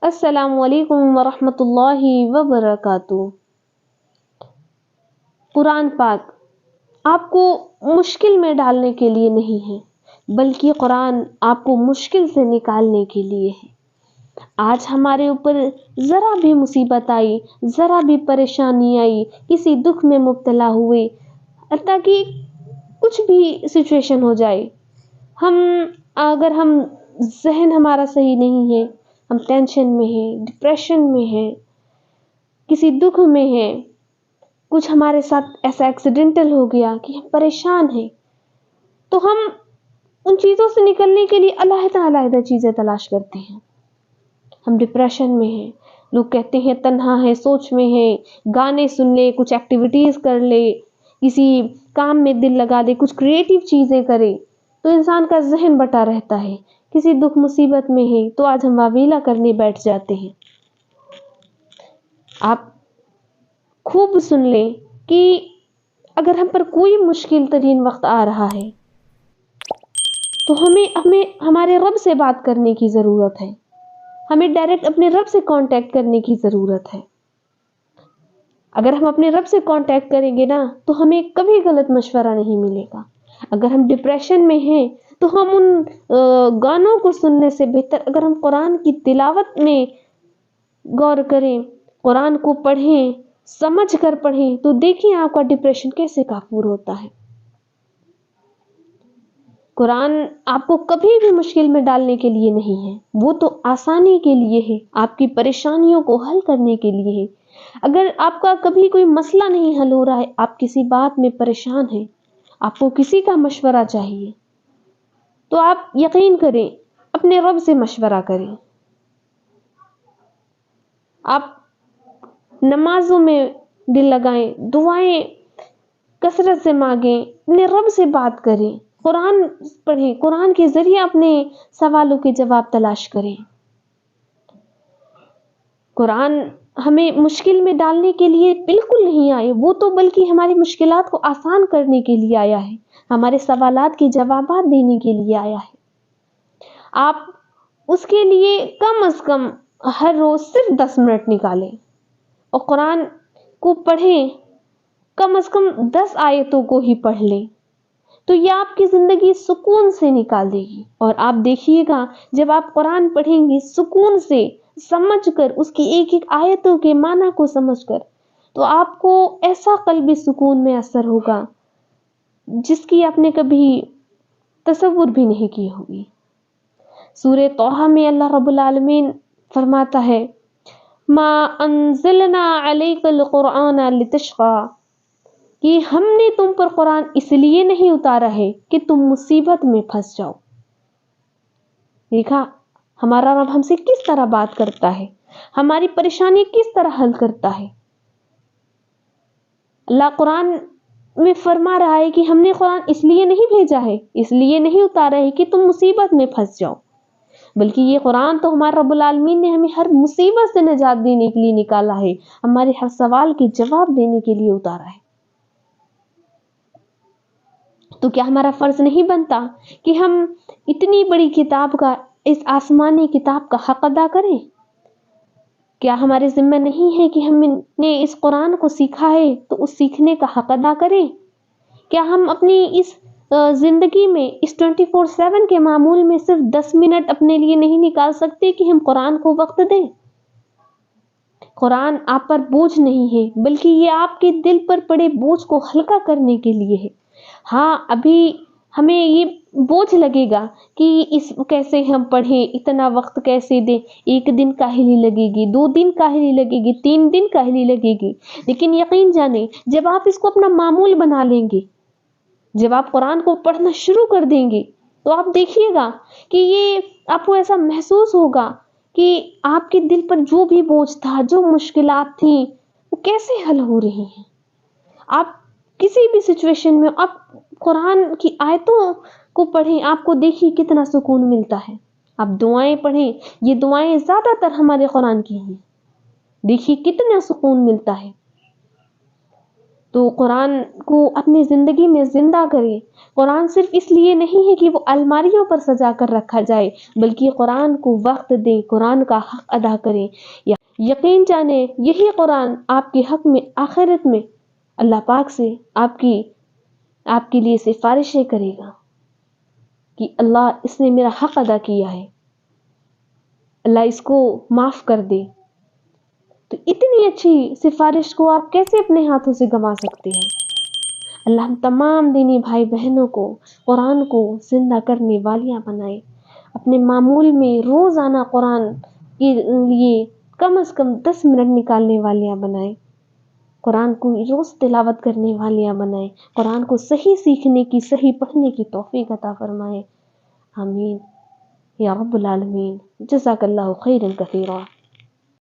السلام علیکم ورحمۃ اللہ وبرکاتہ۔ قرآن پاک آپ کو مشکل میں ڈالنے کے لیے نہیں ہے، بلکہ قرآن آپ کو مشکل سے نکالنے کے لیے ہے۔ آج ہمارے اوپر ذرا بھی مصیبت آئی، ذرا بھی پریشانی آئی، کسی دکھ میں مبتلا ہوئے، حتیٰ کہ کچھ بھی سچویشن ہو جائے، اگر ہم ذہن ہمارا صحیح نہیں ہے، ہم ٹینشن میں ہیں، ڈپریشن میں ہیں، کسی دکھ میں ہیں، کچھ ہمارے ساتھ ایسا ایکسیڈنٹل ہو گیا کہ ہم پریشان ہیں، تو ہم ان چیزوں سے نکلنے کے لیے علیحدہ چیزیں تلاش کرتے ہیں۔ ہم ڈپریشن میں ہیں، لوگ کہتے ہیں تنہا ہے، سوچ میں ہے، گانے سن لے، کچھ ایکٹیویٹیز کر لے، کسی کام میں دل لگا دے، کچھ کریٹیو چیزیں کرے، تو انسان کا ذہن بٹا رہتا ہے۔ کسی دکھ مصیبت میں ہے تو آج ہم واویلا کرنے بیٹھ جاتے ہیں۔ آپ خوب سن لیں کہ اگر ہم پر کوئی مشکل ترین وقت آ رہا ہے تو ہمیں ہمارے رب سے بات کرنے کی ضرورت ہے، ہمیں ڈائریکٹ اپنے رب سے کانٹیکٹ کرنے کی ضرورت ہے۔ اگر ہم اپنے رب سے کانٹیکٹ کریں گے نا تو ہمیں کبھی غلط مشورہ نہیں ملے گا۔ اگر ہم ڈپریشن میں ہیں تو ہم ان گانوں کو سننے سے بہتر اگر ہم قرآن کی تلاوت میں غور کریں، قرآن کو پڑھیں، سمجھ کر پڑھیں، تو دیکھیں آپ کا ڈپریشن کیسے کافور ہوتا ہے۔ قرآن آپ کو کبھی بھی مشکل میں ڈالنے کے لیے نہیں ہے، وہ تو آسانی کے لیے ہے، آپ کی پریشانیوں کو حل کرنے کے لیے ہے۔ اگر آپ کا کبھی کوئی مسئلہ نہیں حل ہو رہا ہے، آپ کسی بات میں پریشان ہیں، آپ کو کسی کا مشورہ چاہیے، تو آپ یقین کریں اپنے رب سے مشورہ کریں۔ آپ نمازوں میں دل لگائیں، دعائیں کثرت سے مانگیں، اپنے رب سے بات کریں، قرآن پڑھیں، قرآن کے ذریعے اپنے سوالوں کے جواب تلاش کریں۔ قرآن ہمیں مشکل میں ڈالنے کے لیے بالکل نہیں آئے، وہ تو بلکہ ہماری مشکلات کو آسان کرنے کے لیے آیا ہے، ہمارے سوالات کے جوابات دینے کے لیے آیا ہے۔ آپ اس کے لیے کم از کم ہر روز صرف 10 منٹ نکالیں اور قرآن کو پڑھیں، کم از کم 10 آیتوں کو ہی پڑھ لیں، تو یہ آپ کی زندگی سکون سے نکال دے گی۔ اور آپ دیکھیے گا جب آپ قرآن پڑھیں گے سکون سے، سمجھ کر، اس کی ایک ایک آیتوں کے معنی کو سمجھ کر، تو آپ کو ایسا قلبی سکون میں اثر ہوگا جس کی آپ نے کبھی تصور بھی نہیں کی ہوگی۔ سورہ طٰہٰ میں اللہ رب العالمین فرماتا ہے ما انزلنا علیک القرآن لتشقی، کہ ہم نے تم پر قرآن اس لیے نہیں اتارا ہے کہ تم مصیبت میں پھنس جاؤ۔ دیکھا ہمارا رب ہم سے کس طرح بات کرتا ہے، ہماری پریشانی کس طرح حل کرتا ہے۔ اللہ قرآن میں فرما رہا ہے کہ ہم نے قرآن اس لیے نہیں بھیجا ہے، اس لیے نہیں اتارا ہے کہ تم مصیبت میں پھنس جاؤ، بلکہ یہ قرآن تو ہمارے رب العالمین نے ہمیں ہر مصیبت سے نجات دینے کے لیے نکالا ہے، ہمارے ہر سوال کے جواب دینے کے لیے اتارا ہے۔ تو کیا ہمارا فرض نہیں بنتا کہ ہم اتنی بڑی کتاب کا، اس آسمانی کتاب کا حق ادا کریں؟ کیا ہمارے ذمہ نہیں ہے کہ ہم نے اس قرآن کو سیکھا ہے تو اس سیکھنے کا حق ادا کریں؟ کیا ہم اپنی اس زندگی میں اس 24/7 کے معمول میں صرف 10 منٹ اپنے لیے نہیں نکال سکتے کہ ہم قرآن کو وقت دیں؟ قرآن آپ پر بوجھ نہیں ہے، بلکہ یہ آپ کے دل پر پڑے بوجھ کو ہلکا کرنے کے لیے ہے۔ ہاں ابھی ہمیں یہ بوجھ لگے گا کہ اس کیسے ہم پڑھیں، اتنا وقت کیسے دیں، 1 دن کاہلی لگے گی، 2 دن کاہلی لگے گی، 3 دن کاہلی لگے گی، لیکن یقین جانیں جب آپ اس کو اپنا معمول بنا لیں گے، جب آپ قرآن کو پڑھنا شروع کر دیں گے، تو آپ دیکھیے گا کہ یہ آپ کو ایسا محسوس ہوگا کہ آپ کے دل پر جو بھی بوجھ تھا، جو مشکلات تھیں، وہ کیسے حل ہو رہی ہیں۔ آپ کسی بھی سچویشن میں آپ قرآن کی آیتوں کو پڑھیں، آپ کو دیکھیے کتنا سکون ملتا ہے۔ آپ دعائیں پڑھیں، یہ دعائیں زیادہ تر ہمارے قرآن کی ہیں، دیکھیے کتنا سکون ملتا ہے۔ تو قرآن کو اپنی زندگی میں زندہ کریں۔ قرآن صرف اس لیے نہیں ہے کہ وہ الماریوں پر سجا کر رکھا جائے، بلکہ قرآن کو وقت دیں، قرآن کا حق ادا کریں۔ یقین جانیں یہی قرآن آپ کے حق میں آخرت میں اللہ پاک سے آپ کے لیے سفارشیں کرے گا کہ اللہ اس نے میرا حق ادا کیا ہے، اللہ اس کو معاف کر دے۔ تو اتنی اچھی سفارش کو آپ کیسے اپنے ہاتھوں سے گنوا سکتے ہیں؟ اللہ ہم تمام دینی بھائی بہنوں کو قرآن کو زندہ کرنے والیاں بنائے، اپنے معمول میں روزانہ قرآن کے لیے کم از کم 10 منٹ نکالنے والیاں بنائے، قرآن کو روز تلاوت کرنے والیاں بنائے، قرآن کو صحیح سیکھنے کی، صحیح پڑھنے کی توفیق عطا فرمائے۔ آمین یا رب العالمین۔ جزاک اللہ خیرا کثیرا۔